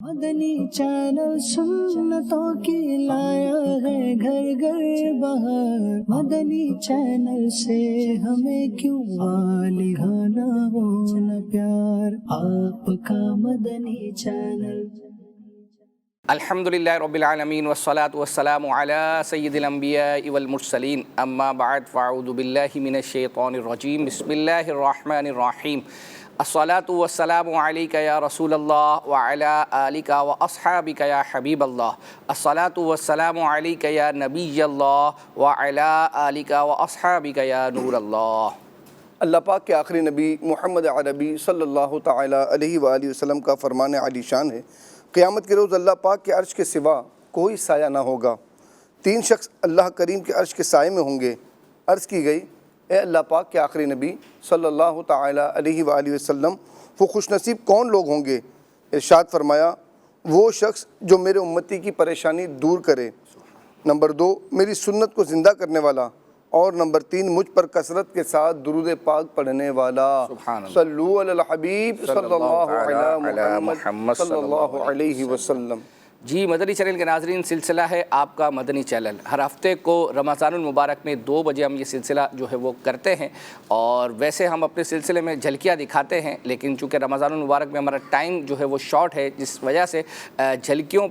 مدنی channel سنتوں کی لایا ہے گھر گھر بہار، مدنی چینل سے ہمیں کیوں والہانہ ہونا پیار، آپ کا مدنی چینل۔ الحمدللہ رب العالمین والصلاة والسلام علی سید الانبیاء والمرسلین، اما بعد فاعوذ باللہ من الشیطان الرجیم، بسم اللہ الرحمن الرحیم۔ الصلاة والسلام علیک یا رسول اللہ وعلی آلک واصحابک یا حبیب اللہ، الصلاة والسلام علیک یا نبی اللہ وعلی آلک واصحابک یا نور اللہ۔ اللہ پاک کے آخری نبی محمد عربی صلی اللہ تعالیٰ علیہ وآلہ وسلم کا فرمان عالی شان ہے، قیامت کے روز اللہ پاک کے عرش کے سوا کوئی سایہ نہ ہوگا۔ تین شخص اللہ کریم کے عرش کے سائے میں ہوں گے۔ عرض کی گئی، اے اللہ پاک کے آخری نبی صلی اللہ تعالیٰ علیہ وآلہ وسلم، وہ خوش نصیب کون لوگ ہوں گے؟ ارشاد فرمایا، وہ شخص جو میرے امتی کی پریشانی دور کرے، نمبر 2 میری سنت کو زندہ کرنے والا، اور نمبر 3 مجھ پر کثرت کے ساتھ درود پاک پڑھنے والا۔ صلو علی الحبیب صلی اللہ علی محمد صلی اللہ علیہ وسلم۔ جی، مدنی چینل کے ناظرین، سلسلہ ہے آپ کا مدنی چینل۔ ہر ہفتے کو رمضان المبارک میں 2 بجے ہم یہ سلسلہ جو ہے وہ کرتے ہیں، اور ویسے ہم اپنے سلسلے میں جھلکیاں دکھاتے ہیں، لیکن چونکہ رمضان المبارک میں ہمارا ٹائم جو ہے وہ شارٹ ہے، جس وجہ سے جھلکیاں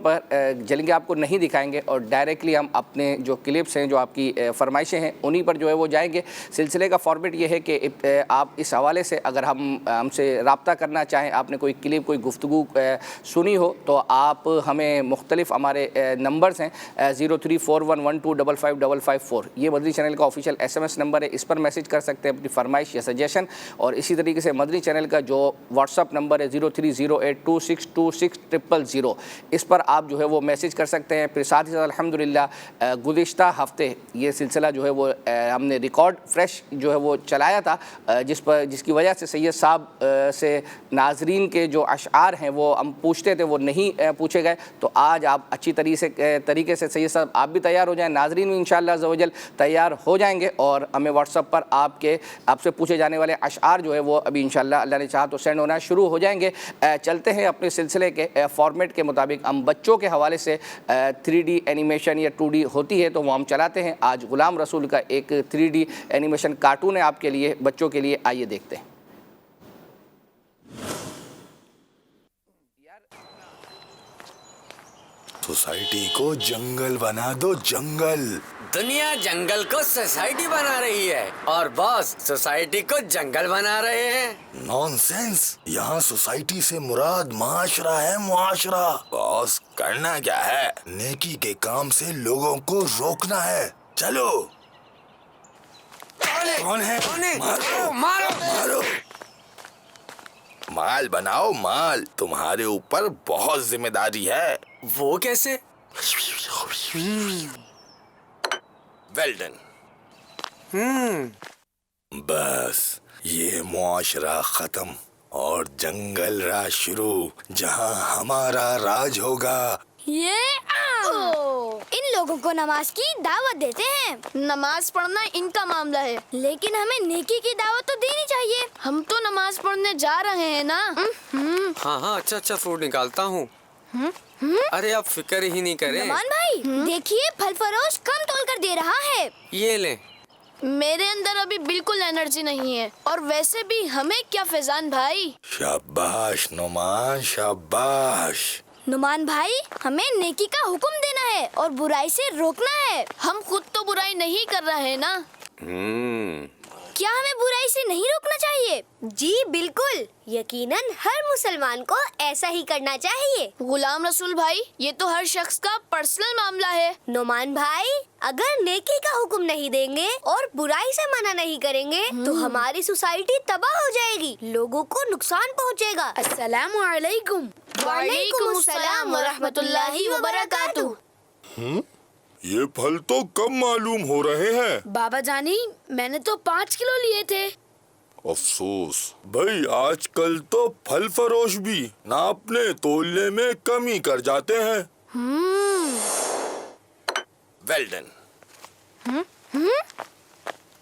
آپ کو نہیں دکھائیں گے، اور ڈائریکٹلی ہم اپنے جو کلپس ہیں، جو آپ کی فرمائشیں ہیں، انہی پر جو ہے وہ جائیں گے۔ سلسلے کا فارمیٹ یہ ہے کہ آپ اس حوالے سے اگر ہم سے رابطہ کرنا چاہیں، آپ نے کوئی کلپ، کوئی گفتگو سنی ہو، تو آپ ہمیں مختلف ہمارے نمبرز ہیں 034112555554، یہ مدنی چینل کا آفیشیل SMS نمبر ہے، اس پر میسیج کر سکتے ہیں اپنی فرمائش یا سجیشن، اور اسی طریقے سے مدنی چینل کا جو واٹس ایپ نمبر ہے 0308262600، اس پر آپ جو ہے وہ میسیج کر سکتے ہیں۔ پھر ساتھ ہی ساتھ الحمدللہ گزشتہ ہفتے یہ سلسلہ جو ہے وہ ہم نے ریکارڈ فریش جو ہے وہ چلایا تھا، جس کی وجہ سے سید صاحب سے ناظرین کے جو اشعار ہیں وہ ہم پوچھتے تھے، وہ نہیں پوچھے گئے، تو آج آپ اچھی طریقے سے سید صاحب آپ بھی تیار ہو جائیں، ناظرین بھی انشاءاللہ عز و جل تیار ہو جائیں گے، اور ہمیں واٹس ایپ پر آپ سے پوچھے جانے والے اشعار جو ہے وہ ابھی انشاءاللہ اللہ نے چاہا تو سینڈ ہونا شروع ہو جائیں گے۔ چلتے ہیں اپنے سلسلے کے فارمیٹ کے مطابق، ہم بچوں کے حوالے سے 3D اینیمیشن یا 2D ہوتی ہے تو وہ ہم چلاتے ہیں۔ آج غلام رسول کا ایک 3D اینیمیشن کارٹون ہے آپ کے لیے، بچوں کے لیے، آئیے دیکھتے ہیں۔ سوسائٹی کو جنگل بنا دو، جنگل۔ دنیا جنگل کو سوسائٹی بنا رہی ہے، اور باس سوسائٹی کو جنگل بنا رہے ہیں۔ نان سینس، یہاں سوسائٹی سے مراد معاشرہ ہے، معاشرہ۔ باس کرنا کیا ہے؟ نیکی کے کام سے لوگوں کو روکنا ہے۔ چلو۔ کون ہے؟ مارو مارو مارو۔ مال بناؤ، مال، تمہارے اوپر بہت ذمہ داری ہے۔ وہ کیسے؟ Well done. بس یہ معاشرہ ختم اور جنگل راج شروع، جہاں ہمارا راج ہوگا۔ ان لوگوں کو نماز کی دعوت دیتے ہیں۔ نماز پڑھنا ان کا معاملہ ہے، لیکن ہمیں نیکی کی دعوت تو دینی چاہیے۔ ہم تو نماز پڑھنے جا رہے ہیں نا۔ ہاں اچھا فروٹ نکالتا ہوں۔ ارے آپ فکر ہی نہیں کریں۔ نمان بھائی دیکھیے، پھل فروش کم تول کر دے رہا ہے۔ یہ لیں۔ میرے اندر ابھی بالکل انرجی نہیں ہے، اور ویسے بھی ہمیں کیا فیضان بھائی۔ شاباش نعمان، شاباش۔ نعمان بھائی، ہمیں نیکی کا حکم دینا ہے اور برائی سے روکنا ہے۔ ہم خود تو برائی نہیں کر رہے نا۔ کیا ہمیں برائی سے نہیں روکنا چاہیے؟ جی بالکل، یقیناً ہر مسلمان کو ایسا ہی کرنا چاہیے۔ غلام رسول بھائی، یہ تو ہر شخص کا پرسنل معاملہ ہے۔ نعمان بھائی، اگر نیکی کا حکم نہیں دیں گے اور برائی سے منع نہیں کریں گے تو ہماری سوسائٹی تباہ ہو جائے گی، لوگوں کو نقصان پہنچے گا۔ السلام علیکم۔ وعلیکم السلام ورحمۃ اللہ وبرکاتہ۔ یہ پھل تو کم معلوم ہو رہے ہیں۔ بابا جانی، میں نے تو 5 کلو لیے تھے۔ افسوس بھائی، آج کل تو پھل فروش بھی ناپنے تولنے میں کمی کر جاتے ہیں۔ Well done.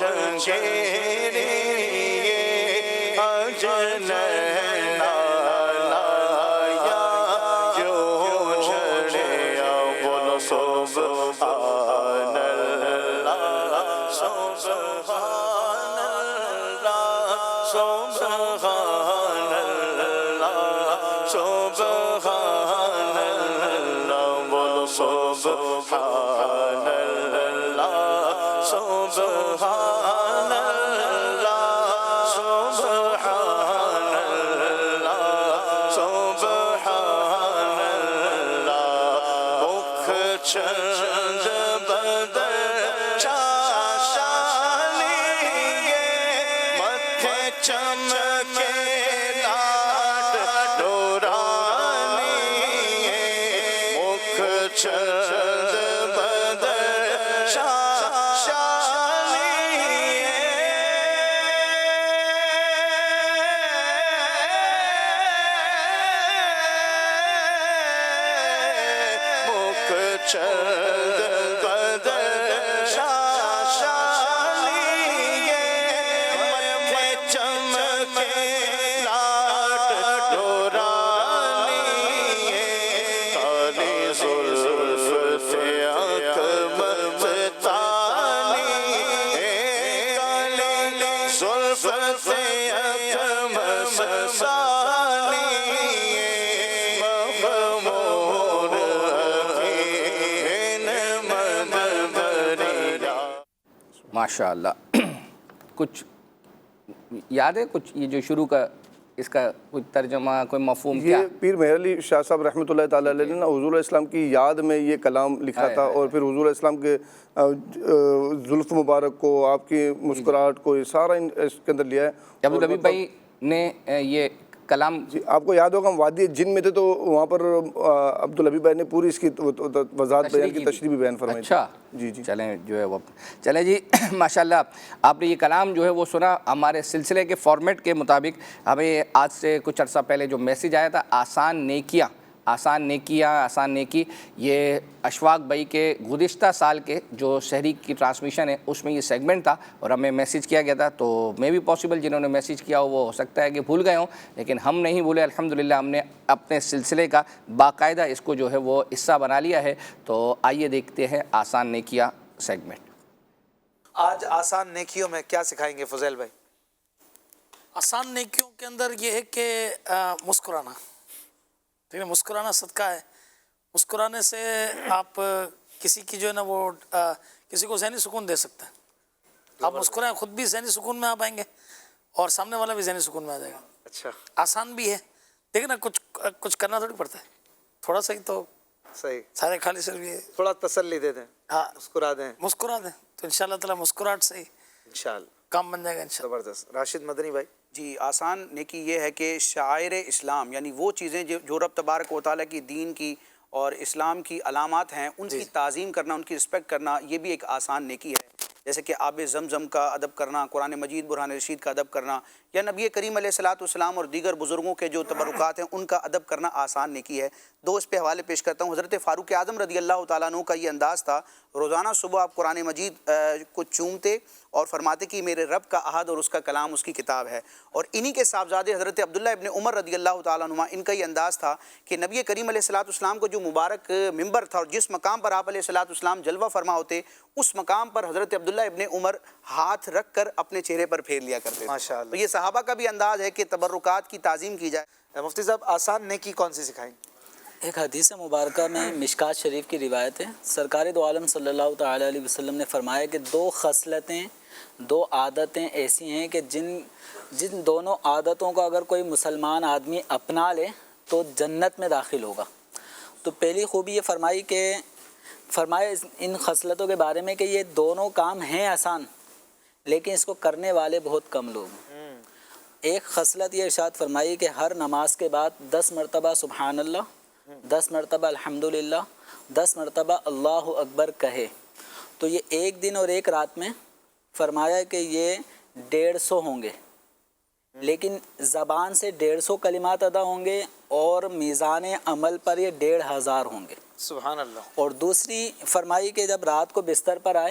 چنگیری اجنینا لایا کیوں جھڑیا بولو سبحان اللہ سبحان اللہ سبحان اللہ سبحان اللہ بولو سبحان اللہ سبحان اللہ سبحان اللہ سبحان اللہ مکھ چند بدر شاشانی متھے چمکے لاٹ ڈورانی مکھ چند بدر شاشانی مکھ چند بدر شاشانی متھے چمکے لاٹ ڈورانی کالی زلف سے اکمل فتانی کالی زلف سے اکمل فتانی مغمور حقین مدبریہ. ماشاء اللہ. کچھ یاد ہے کچھ یہ جو شروع کا اس کا کوئی ترجمہ کوئی مفہوم کیا؟ یہ پیر مہر علی شاہ صاحب رحمۃ اللہ تعالیٰ علیہ نے حضور علیہ السلام کی یاد میں یہ کلام لکھا تھا اور پھر حضور علیہ السلام کے زلف مبارک کو آپ کی مسکراہٹ کو یہ سارا اس کے اندر لیا ہے. عبدالحبیب بھائی نے یہ کلام جی آپ کو یاد ہوگا ہم وادی جن میں تھے تو وہاں پر عبدالحبیب بھائی نے پوری اس کی وضاحت بیان کی، تشریح بھی بیان فرمائی. اچھا جی جی چلیں جو ہے وہ چلیں جی ماشاءاللہ آپ نے یہ کلام جو ہے وہ سنا. ہمارے سلسلے کے فارمیٹ کے مطابق ہمیں آج سے کچھ عرصہ پہلے جو میسیج آیا تھا آسان نیکیاں آسان نیکی، یہ اشفاق بھائی کے گزشتہ سال کے جو شہری کی ٹرانسمیشن ہے اس میں یہ سیگمنٹ تھا اور ہمیں میسیج کیا گیا تھا. تو میں بھی پاسبل جنہوں نے میسیج کیا وہ ہو سکتا ہے کہ بھول گئے ہوں، لیکن ہم نہیں بھولے. الحمدللہ ہم نے اپنے سلسلے کا باقاعدہ اس کو جو ہے وہ حصہ بنا لیا ہے. تو آئیے دیکھتے ہیں آسان نیکیاں سیگمنٹ. آج آسان نیکیوں میں کیا سکھائیں گے فضیل بھائی؟ آسان نیکیوں کے اندر یہ ہے کہ مسکرانا، ٹھیک ہے، مسکرانا صدقہ ہے. مسکرانے سے آپ کسی کی جو ہے نا وہ کسی کو ذہنی سکون دے سکتے ہیں. آپ مسکرائیں خود بھی ذہنی سکون میں آپ آئیں گے اور سامنے والا بھی ذہنی سکون میں آ جائے گا. اچھا آسان بھی ہے لیکن نا کچھ کرنا تھوڑی پڑتا ہے، تھوڑا سا ہی تو صحیح، سارے خالی صرف یہ تھوڑا تسلی دے دیں، ہاں مسکرا دیں مسکرا دیں تو انشاءاللہ تعالیٰ مسکراہٹ سے ہی انشاءاللہ کام بن جائے گا انشاءاللہ. زبردست. راشد مدنی بھائی؟ جی آسان نیکی یہ ہے کہ شعائر اسلام یعنی وہ چیزیں جو رب تبارک و تعالیٰ کی دین کی اور اسلام کی علامات ہیں ان کی تعظیم کرنا، ان کی رسپیکٹ کرنا، یہ بھی ایک آسان نیکی ہے. جیسے کہ آب زمزم کا ادب کرنا، قرآن مجید برہان رشید کا ادب کرنا، یا نبی کریم علیہ الصلوۃ والسلام اور دیگر بزرگوں کے جو تبرکات ہیں ان کا ادب کرنا آسان نیکی ہے. دو اس پہ حوالے پیش کرتا ہوں. حضرت فاروق اعظم رضی اللہ تعالیٰ عنہ کا یہ انداز تھا، روزانہ صبح آپ قرآن مجید کو چومتے اور فرماتے کہ میرے رب کا عہد اور اس کا کلام اس کی کتاب ہے. اور انہی کے صاحبزادے حضرت عبداللہ ابن عمر رضی اللہ تعالیٰ عنہ، ان کا یہ انداز تھا کہ نبی کریم علیہ الصلوۃ والسلام کو جو مبارک ممبر تھا اور جس مقام پر آپ علیہ الصلوۃ والسلام جلوہ فرما ہوتے، اس مقام پر حضرت عبداللہ ابن عمر ہاتھ رکھ کر اپنے چہرے پر پھیر لیا کرتے تھے. ماشاءاللہ. تو یہ صحابہ کا بھی انداز ہے کہ تبرکات کی تعظیم کی جائے. مفتی صاحب آسان نیکی کون سی سکھائیں؟ ایک حدیث مبارکہ میں مشکات شریف کی روایت ہے، سرکار دو عالم صلی اللہ تعالیٰ علیہ وسلم نے فرمایا کہ دو خصلتیں، دو عادتیں ایسی ہیں کہ جن دونوں عادتوں کو اگر کوئی مسلمان آدمی اپنا لے تو جنت میں داخل ہوگا. تو پہلی خوبی یہ فرمایا ان خصلتوں کے بارے میں کہ یہ دونوں کام ہیں آسان لیکن اس کو کرنے والے بہت کم لوگ ہیں. ایک خصلت یہ ارشاد فرمائی کہ ہر نماز کے بعد 10 مرتبہ سبحان اللہ، 10 مرتبہ الحمدللہ، 10 مرتبہ اللہ اکبر کہے. تو یہ ایک دن اور ایک رات میں فرمایا کہ یہ 150 ہوں گے، لیکن زبان سے 150 کلمات ادا ہوں گے اور میزان عمل پر یہ 1500 ہوں گے. سبحان اللہ. اور دوسری فرمائی کہ جب رات کو بستر پر آئے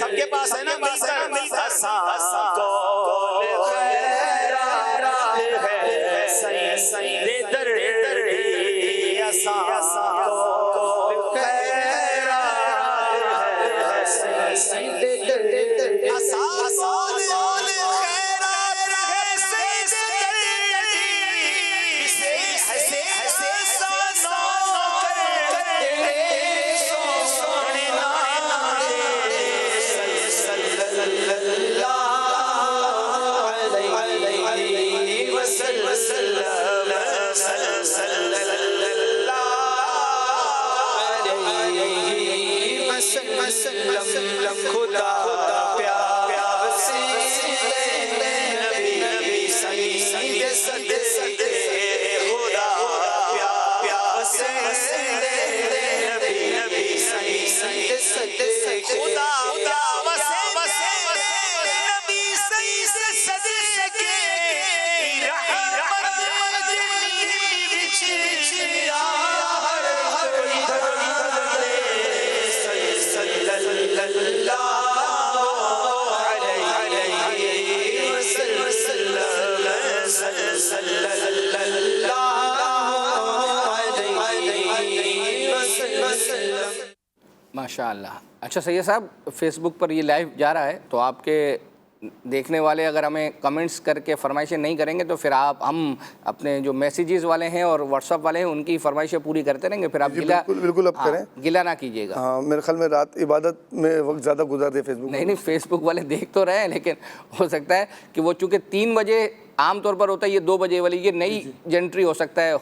سب کے پاس ہے نا ماشاء اللہ. اچھا سید صاحب، فیس بک پر یہ لائیو جا رہا ہے، تو آپ کے دیکھنے والے اگر ہمیں کمنٹس کر کے فرمائشیں نہیں کریں گے تو پھر ہم اپنے جو میسیجز والے ہیں اور واٹس ایپ والے ہیں ان کی فرمائشیں پوری کرتے رہیں گے. پھر آپ بالکل اب کریں، گلہ نہ کیجیے گا. ہاں میرے خیال میں رات عبادت میں وقت زیادہ گزار دے فیس بک. نہیں فیس بک والے دیکھ تو رہے ہیں، لیکن ہو سکتا ہے کہ وہ چونکہ 3 بجے عام طور پر ہوتا ہے، یہ 2 بجے والی یہ نئی جنٹری ہو سکتا ہے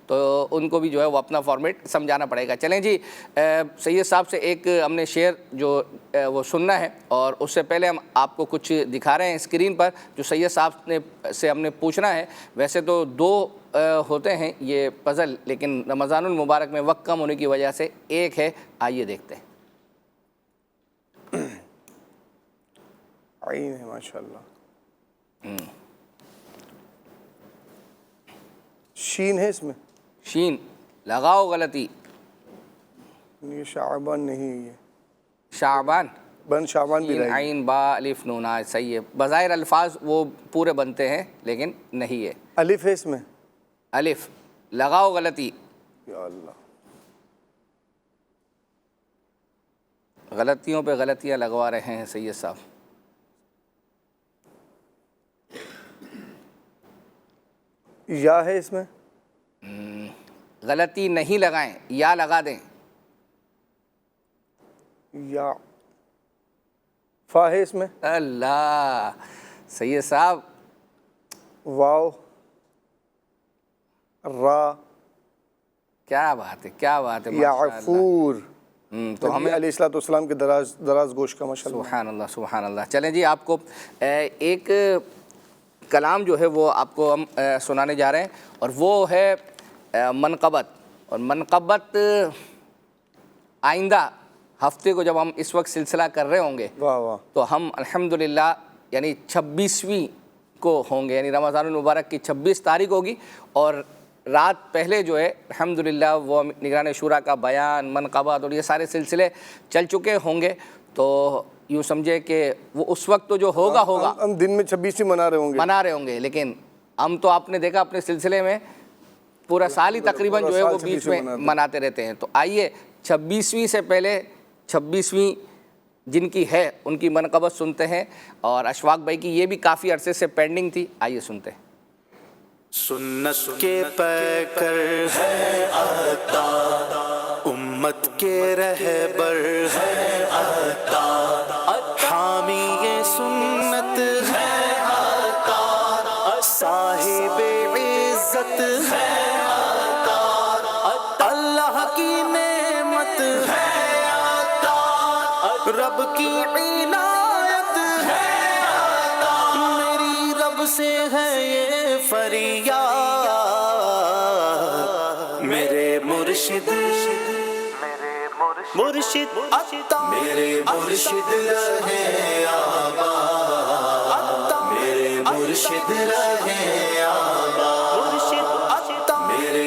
تو ان کو بھی جو ہے وہ اپنا فارمیٹ سمجھانا پڑے گا. چلیں جی، سید صاحب سے ایک ہم نے شعر جو وہ سننا ہے، اور اس سے پہلے ہم آپ کو کچھ دکھا رہے ہیں اسکرین پر جو سید صاحب سے ہم نے پوچھنا ہے. ویسے تو 2 ہوتے ہیں یہ پزل، لیکن رمضان المبارک میں وقت کم ہونے کی وجہ سے ایک ہے. آئیے دیکھتے ہیں. عین ہے ماشاء اللہ. شین ہے اس میں، شین لگاؤ غلطی. یہ شعبان نہیں ہے، یہ شعبان، بن شعبان بھی رہی. عین با الف نون. صحیح ہے. بظاہر الفاظ وہ پورے بنتے ہیں لیکن نہیں ہے. الف ہے اس میں، الف لگاؤ غلطی. یا اللہ، غلطیوں پہ غلطیاں لگوا رہے ہیں سید صاحب. یا ہے اس میں، غلطی نہیں لگائیں، یا لگا دیں. یا فا ہے اس میں. اللہ سید صاحب. واو، را، کیا بات ہے، کیا بات ہے. یعفور. تو ہمیں علیہ الصلوۃ والسلام کے دراز گوشت کا ماشاء اللہ. سبحان اللہ سبحان اللہ. چلیں جی، آپ کو ایک کلام جو ہے وہ آپ کو ہم سنانے جا رہے ہیں، اور وہ ہے منقبت. اور منقبت آئندہ ہفتے کو جب ہم اس وقت سلسلہ کر رہے ہوں گے واہ واہ، تو ہم الحمدللہ یعنی 26ویں کو ہوں گے، یعنی رمضان المبارک کی 26 تاریخ ہوگی، اور رات پہلے جو ہے الحمدللہ وہ نگران شورا کا بیان، منقبت اور یہ سارے سلسلے چل چکے ہوں گے. تو یوں سمجھے کہ وہ اس وقت تو جو ہوگا ہم دن میں 26 منا رہے ہوں گے، لیکن ہم تو آپ نے دیکھا اپنے سلسلے میں پورا سال ہی تقریباً جو ہے وہ بیچ میں مناتے رہتے ہیں. تو آئیے 26ویں سے پہلے 26ویں جن کی ہے ان کی منقبت سنتے ہیں، اور اشفاق بھائی کی یہ بھی کافی عرصے سے پینڈنگ تھی. آئیے سنتے ہیں. سنت کے پیکر ہے عطا، امت کے رہبر ہے عطا، حامی یہ سنت ہے عطا، صاحب عزت ہے عطا، اللہ کی نعمت ہے عطا، رب کی عنایت ہے عطا، میری رب سے ہے یہ فریاد، میرے مرشد عطا، میرے مرشد رہے آباد، میرے مرشد رہے آباد، میرے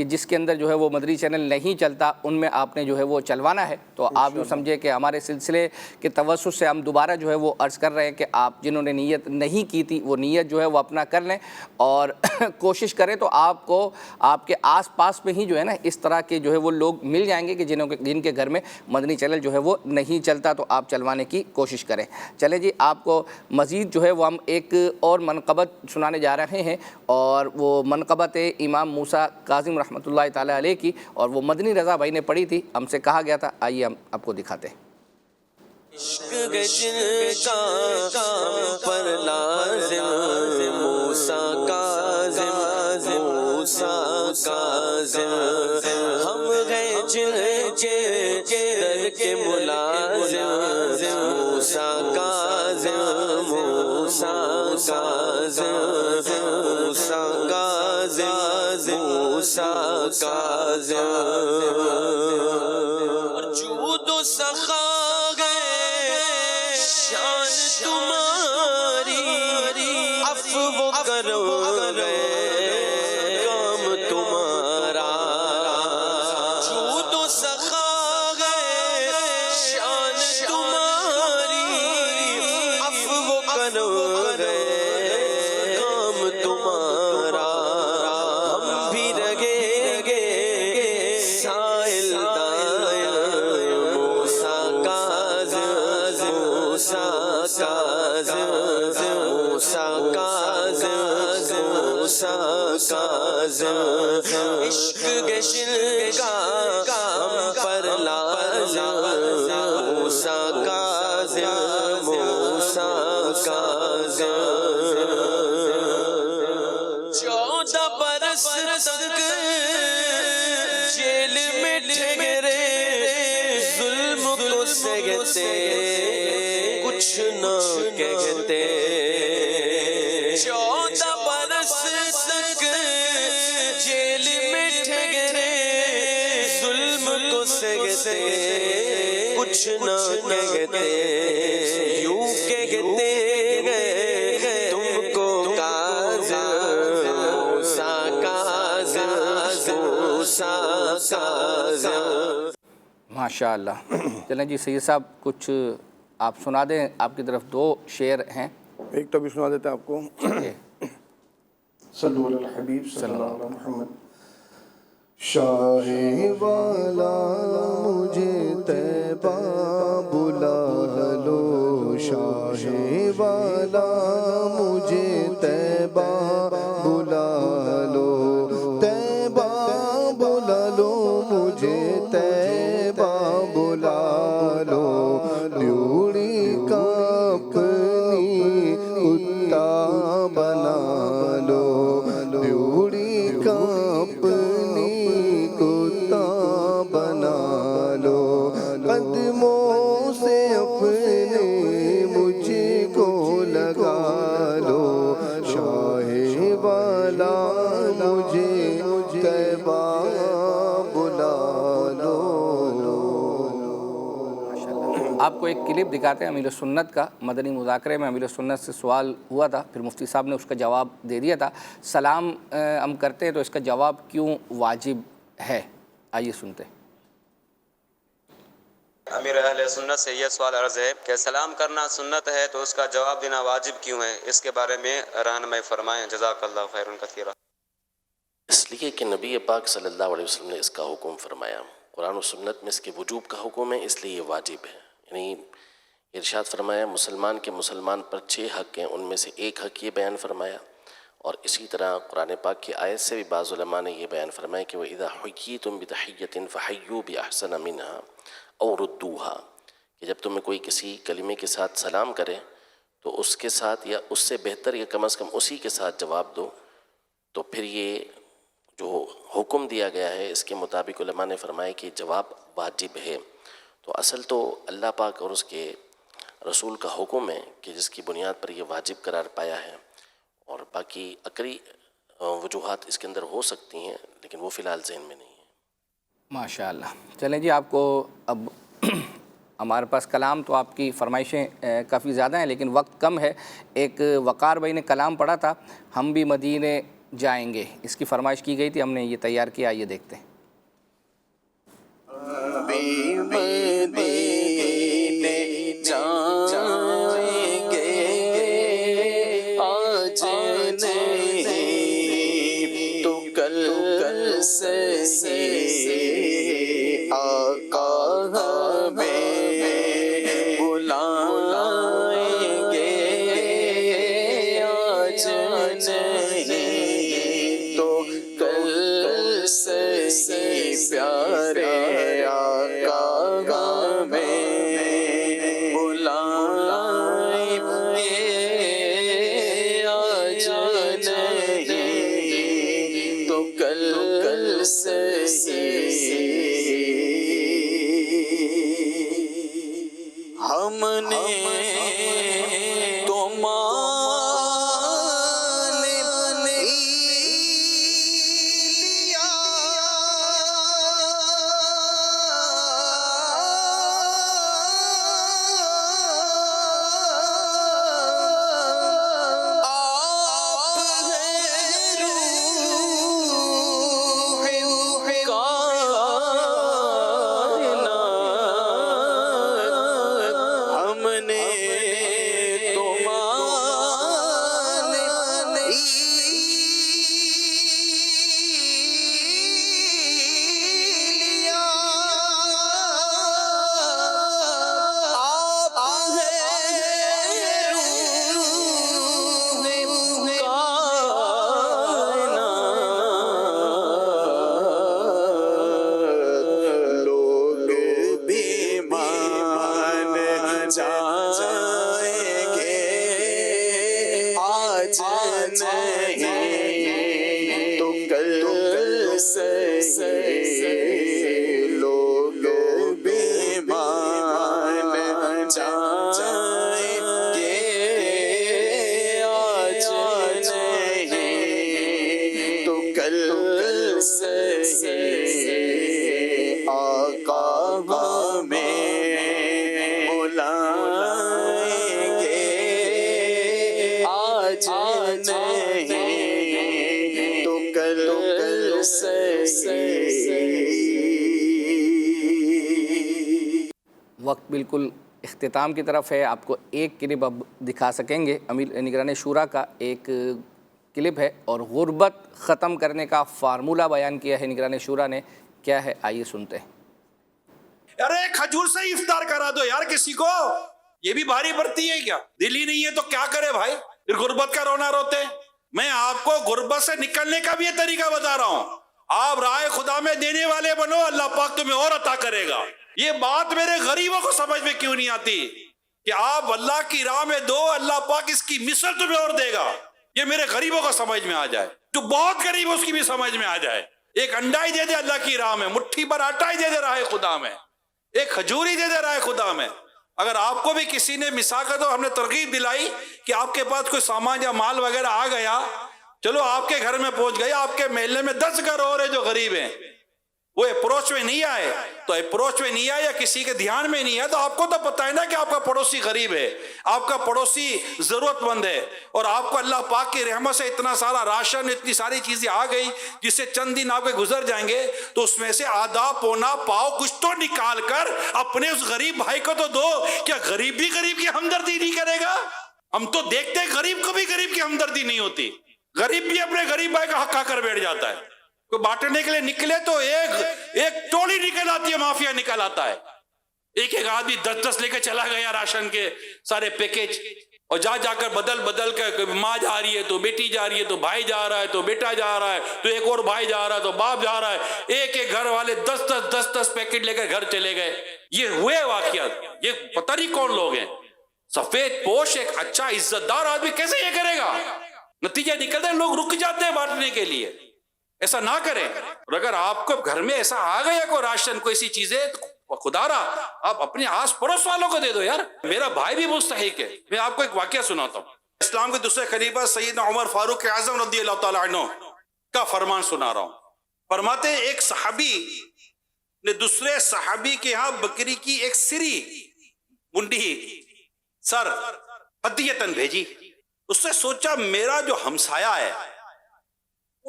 کہ جس کے اندر جو ہے وہ مدنی چینل نہیں چلتا ان میں آپ نے جو ہے وہ چلوانا ہے. تو آپ یوں سمجھے کہ ہمارے سلسلے کے توسط سے ہم دوبارہ جو ہے وہ عرض کر رہے ہیں کہ آپ جنہوں نے نیت نہیں کی تھی وہ نیت جو ہے وہ اپنا کر لیں اور کوشش کریں تو آپ کو آپ کے آس پاس میں ہی جو ہے نا اس طرح کے جو ہے وہ لوگ مل جائیں گے کہ جن کے گھر میں مدنی چینل جو ہے وہ نہیں چلتا, تو آپ چلوانے کی کوشش کریں. چلیں جی, آپ کو مزید جو ہے وہ ہم ایک اور منقبت سنانے جا رہے ہیں, اور وہ منقبت امام موسیٰ کاظم رحمۃ اللہ تعالیٰ علیہ کی, اور وہ مدنی رضا بھائی نے پڑھی تھی, ہم سے کہا گیا تھا. آئیے ہم آپ کو دکھاتے ہیں. عشق جن کا پر لازم موسیٰ کاظم موسیٰ کاظم ہم گئے جن کے در کے ملازم موسیٰ کاظم موسیٰ کاظم موسیٰ کاظم موسیٰ کاظم جود و سخا شان تمہاری عفو کرو کام تمہارا جود و سخا ہے شان تمہاری عفو کرو کام تمہارا ہم بھی رگے گے سائل موسیٰ کاظم موسیٰ کاظم موسیٰ کاظم عشق کے شل کا ہم پر لازم موسیٰ کاظم موسیٰ کاظم 14 برس تک جیل میں ٹھہرے ظلم کو سہتے کچھ نہ کہتے 14 برس تک جیل میں ٹھہرے ظلم کو سہتے کچھ نہ کہتے یوں کہتے گئے تم کو کاظم موسیٰ کاظم موسیٰ کاظم. ماشاء اللہ. چلیں جی سید صاحب کچھ آپ سنا دیں, آپ کی طرف 2 شعر ہیں. ایک تو بھی سنا دیتے ہیں آپ کو. صلو علی الحبیب صلی اللہ علیہ محمد. شاہ والا مجھے طیبہ بلا لو, شاہ والا مجھے طیبہ بلا لو, طیبہ بلا لو مجھے طیبہ بلا لو, ڈیوڑی کا اپنی کتا بنا لو, ڈیوڑی کا اپنی کتا بنا لو, قدموں سے اپنے مجھ کو لگا لو, شاہ والا مجھے طیبہ بلا لو. آپ کو ایک کلپ دکھاتے ہیں امیر سنت کا. مدنی مذاکرے میں امیر سنت سے سوال ہوا تھا, پھر مفتی صاحب نے اس کا جواب دے دیا تھا. سلام ہم کرتے ہیں تو اس کا جواب کیوں واجب ہے, آئیے سنتے ہیں. امیر اہل سنت سے یہ سوال عرض ہے کہ سلام کرنا سنت ہے تو اس کا جواب دینا واجب کیوں ہے, اس کے بارے میں رہنمائی فرمائیں. جزاک اللہ خیرا کثیرا. اس لیے کہ نبی پاک صلی اللہ علیہ وسلم نے اس کا حکم فرمایا. قرآن و سنت میں اس کے وجوب کا حکم ہے, اس لیے یہ واجب ہے. یعنی ارشاد فرمایا مسلمان کے مسلمان پر 6 حق ہیں, ان میں سے ایک حق یہ بیان فرمایا. اور اسی طرح قرآن پاک کی آیت سے بھی بعض علماء نے یہ بیان فرمایا کہ وَإِذَا حُيِّيتُم بِتَحِيَّةٍ فَحَيُّوا بِأَحْسَنَ مِنْهَا أَوْ رُدُّوهَا, کہ جب تمہیں کوئی کسی کلمے کے ساتھ سلام کرے تو اس کے ساتھ یا اس سے بہتر یا کم از کم اسی کے ساتھ جواب دو. تو پھر یہ جو حکم دیا گیا ہے اس کے مطابق علماء نے فرمایا کہ جواب واجب ہے. تو اصل تو اللہ پاک اور اس کے رسول کا حکم ہے کہ جس کی بنیاد پر یہ واجب قرار پایا ہے, اور باقی عقلی وجوہات اس کے اندر ہو سکتی ہیں لیکن وہ فی الحال ذہن میں نہیں ہیں. ماشاء اللہ. چلیں جی, آپ کو اب ہمارے پاس کلام تو آپ کی فرمائشیں کافی زیادہ ہیں لیکن وقت کم ہے. ایک وقار بھائی نے کلام پڑھا تھا, ہم بھی مدینے جائیں گے. اس کی فرمائش کی گئی تھی, ہم نے یہ تیار کیا, آئیے دیکھتے ہیں. جائیں گے آج نہیں تو کل سے آقا ہمیں بلائیں گے آج نہیں تو کل سے پیارے آقا ہمیں بلائیں گے آج نہیں تو کل سے ہم نے تو مان لیا آپ ہیں روح کائنات ہم نے تو مان لیا آپ ہیں روح کائنات لوگ بھی مان جائیں گے آج نہیں تو کل سے لوگ بھی مان جائیں گے آج نہیں تو کل سے آقا ہمیں بلائیں گے آج نہیں تو کل سے وقت بالکل اختتام کی طرف ہے. آپ کو ایک کلپ اب دکھا سکیں گے. امیر نگران شورا کا ایک کلپ ہے اور غربت ختم کرنے کا فارمولہ بیان کیا ہے نگران شورا نے. کیا ہے, آئیے سنتے ہیں. ارے کھجور سے ہی افطار کرا دو یار کسی کو, یہ بھی بھاری پڑتی ہے کیا؟ دل ہی نہیں ہے تو کیا کرے بھائی, پھر غربت کا رونا روتے. میں آپ کو غربت سے نکلنے کا بھی یہ طریقہ بتا رہا ہوں. آپ رائے خدا میں دینے والے بنو, اللہ پاک تمہیں اور عطا کرے گا. یہ بات میرے غریبوں کو سمجھ میں کیوں نہیں آتی کہ آپ اللہ کی راہ میں دو, اللہ پاک اس کی مثل تمہیں اور دے گا. یہ میرے غریبوں کو سمجھ میں آ جائے, جو بہت غریب ہے اس کی بھی سمجھ میں آ جائے. ایک انڈا ہی دے دے اللہ کی راہ میں, مٹھی پر آٹا ہی دے دے راہ خدا میں, ایک کھجور ہی دے دے راہ خدا میں. اگر آپ کو بھی کسی نے مساقت ہو, ہم نے ترغیب دلائی کہ آپ کے پاس کوئی سامان یا مال وغیرہ آ گیا, چلو آپ کے گھر میں پہنچ گیا, آپ کے محلے میں 10 گھر اور ہیں جو غریب ہیں, وہ اپروچ میں نہیں آئے, تو اپروچ میں نہیں آئے یا کسی کے دھیان میں نہیں ہے, تو آپ کو تو پتہ ہے نا کہ آپ کا پڑوسی غریب ہے, آپ کا پڑوسی ضرورت مند ہے, اور آپ کو اللہ پاک کی رحمت سے اتنا سارا راشن, اتنی ساری چیزیں آ گئی جس سے چند دن آپ کے گزر جائیں گے, تو اس میں سے آدھا پونا پاؤ کچھ تو نکال کر اپنے اس غریب بھائی کو تو دو. کیا غریب بھی غریب کی ہمدردی نہیں کرے گا؟ ہم تو دیکھتے ہیں غریب کو بھی غریب کی ہمدردی نہیں ہوتی, غریب بھی اپنے غریب بھائی کا حق کھا کر بیٹھ جاتا ہے. کوئی بانٹنے کے لیے نکلے تو ایک ٹولی نکل آتی ہے, مافیا نکل آتا ہے, ایک ایک آدمی 10 لے کے چلا گیا راشن کے سارے پیکج, اور جا کر بدل کر ماں جا رہی ہے تو بیٹی جا رہی ہے, تو بھائی جا رہا ہے تو بیٹا جا رہا ہے, تو ایک اور بھائی جا رہا ہے تو باپ جا رہا ہے, ایک ایک گھر والے 10 پیکٹ لے کر گھر چلے گئے. یہ ہوئے واقعات, یہ پتہ نہیں کون لوگ ہیں. سفید پوش ایک اچھا عزت دار آدمی کیسے یہ کرے گا؟ نتیجہ نکلتا ہے لوگ رک جاتے ہیں بانٹنے کے لیے. ایسا نہ کریں. اور اگر آپ کو گھر میں ایسا آ گیا کوئی راشن, کوئی ایسی چیزیں, تو خدا رہا آپ اپنے آس پڑوس والوں کو دے دو یار. میرا بھائی بھی مستحق ہے. میں آپ کو ایک واقعہ سناتا ہوں. اسلام کے دوسرے خلیفہ سیدنا عمر فاروق اعظم رضی اللہ تعالیٰ عنہ کا فرمان سنا رہا ہوں. فرماتے ہیں ایک صحابی نے دوسرے صحابی کے ہاں بکری کی ایک سری منڈی سر ہدیتاً بھیجی. اس نے سوچا میرا جو ہمسایہ ہے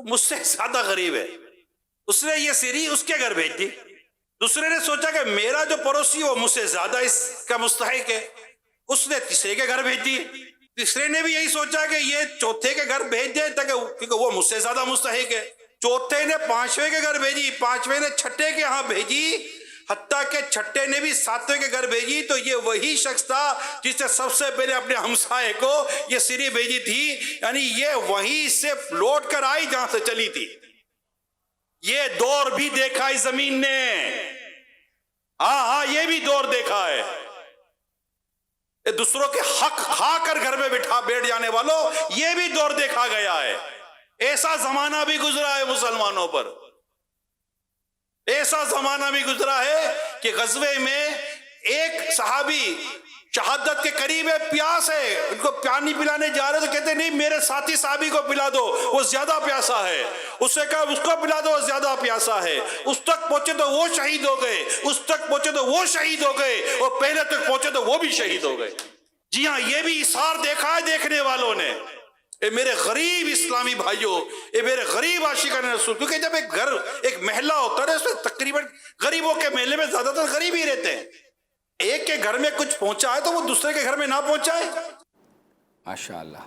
وہ مجھ سے زیادہ غریب ہے، اس نے یہ سیری اس کے گھر بھیج دی. دوسرے نے سوچا کہ میرا جو پڑوسی وہ مجھ سے زیادہ اس کا مستحق ہے، اس نے تیسرے کے گھر بھیج دی. تیسرے نے بھی یہی سوچا کہ یہ چوتھے کے گھر بھیج دے تاکہ کیونکہ وہ مجھ سے زیادہ مستحق ہے. چوتھے نے پانچویں کے گھر بھیجی، پانچویں نے چھٹے کے ہاں بھیجی، حتیٰ کہ چھٹے نے بھی ساتویں کے گھر بھیجی. تو یہ وہی شخص تھا جس نے سب سے پہلے اپنے ہمسائے کو یہ سیری بھیجی تھی. یعنی یہ وہیں سے لوٹ کر آئی جہاں سے چلی تھی. یہ دور بھی دیکھا اس زمین نے، ہاں یہ بھی دور دیکھا ہے. دوسروں کے حق کھا کر گھر میں بیٹھ جانے والوں، یہ بھی دور دیکھا گیا ہے. ایسا زمانہ بھی گزرا ہے مسلمانوں پر، ایسا زمانہ بھی گزرا ہے کہ غزوے میں ایک صحابی شہادت کے قریب ہے، پیاس ہے، ان کو پانی پلانے جا رہے تو کہتے نہیں میرے ساتھی صحابی کو پلا دو، وہ زیادہ پیاسا ہے. اس سے کہا اس کو پلا دو، وہ زیادہ پیاسا ہے. اس تک پہنچے تو وہ شہید ہو گئے، اس تک پہنچے تو وہ شہید ہو گئے، اور پہلے تک پہنچے تو وہ بھی شہید ہو گئے. جی ہاں، یہ بھی اثار دیکھا ہے دیکھنے والوں نے. اے میرے غریب اسلامی بھائیوں، اے میرے غریب عاشقان رسول، کیونکہ جب ایک گھر ایک محلہ ہوتا ہے اس میں تقریباً غریبوں کے محلے میں زیادہ تر غریب ہی رہتے ہیں. ایک کے گھر میں کچھ پہنچا ہے تو وہ دوسرے کے گھر میں نہ پہنچائے. ماشاءاللہ.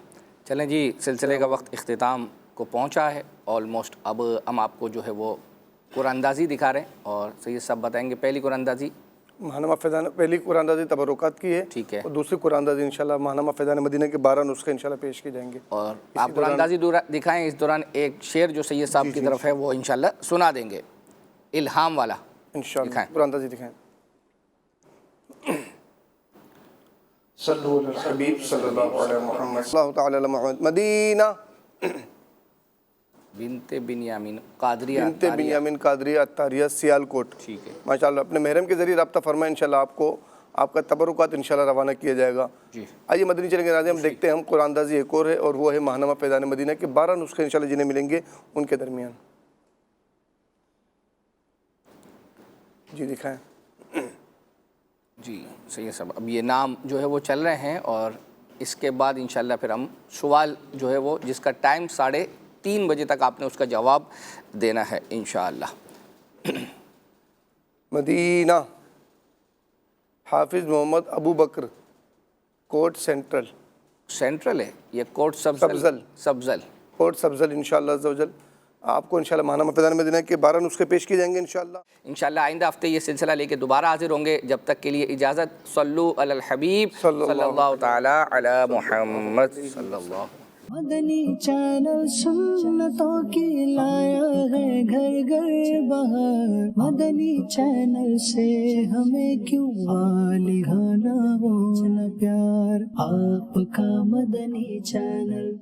چلیں جی، سلسلے کا وقت اختتام کو پہنچا ہے آلموسٹ. اب ہم آپ کو جو ہے وہ قرآن اندازی دکھا رہے ہیں، اور سید صاحب بتائیں گے پہلی قرآن اندازی. ماہنامہ فیضان پہلی قرآن اندازی تبرکات کی ہے، ٹھیک ہے، اور دوسری قرآن اندازی انشاءاللہ ماہنامہ فیضان مدینہ کے 12 نسخے انشاءاللہ پیش کی جائیں گے. اور آپ قرآن اندازی دکھائیں. اس دوران ایک شعر جو سید صاحب کی طرف ہے وہ انشاءاللہ سنا دیں گے، الہام والا. انشاءاللہ قرآن اندازی دکھائیں. صلو علی الحبیب صلی اللہ علیہ محمد صلی اللہ تعالی علی محمد. مدینہ بنت بنیامین قادریہ، بنت بنیامین قادریہ اتاریہ سیالکوٹ. ٹھیک ہے، ماشاءاللہ. اپنے محرم کے ذریعے رابطہ فرمائیں، انشاءاللہ آپ کو آپ کا تبرکات انشاءاللہ روانہ کیا جائے گا. جی آئیے مدنی چلیں گے ناظرین، ہم دیکھتے ہیں ہم قرآن اندازی ایک اور ہے، اور وہ ہے ماہنامہ فیضان مدینہ کے 12 نسخے انشاءاللہ جنہیں ملیں گے ان کے درمیان. جی دکھائیں. جی سید صاحب، اب یہ نام جو ہے وہ چل رہے ہیں، اور اس کے بعد انشاءاللہ پھر ہم سوال جو ہے وہ جس کا ٹائم 3:30 بجے تک آپ نے اس کا جواب دینا ہے انشاءاللہ. مدینہ حافظ محمد ابو بکر، کوٹ سینٹرل ہے یہ، کوٹ سبزل کوٹ سبزل انشاءاللہ عز و جل. آپ کو انشاءاللہ ماہنامہ فیضان مدینہ کے 12 نسخے پیش کیے جائیں گے انشاءاللہ. انشاءاللہ آئندہ ہفتے یہ سلسلہ لے کے دوبارہ حاضر ہوں گے. جب تک کے لیے اجازت. صلو علی الحبیب صلی اللہ تعالی علی محمد صلی اللہ. مدنی چینل سنتوں کی لایا ہے گھر گھر بہار. مدنی چینل سے ہمیں کیوں نہ پیار، آپ کا مدنی چینل.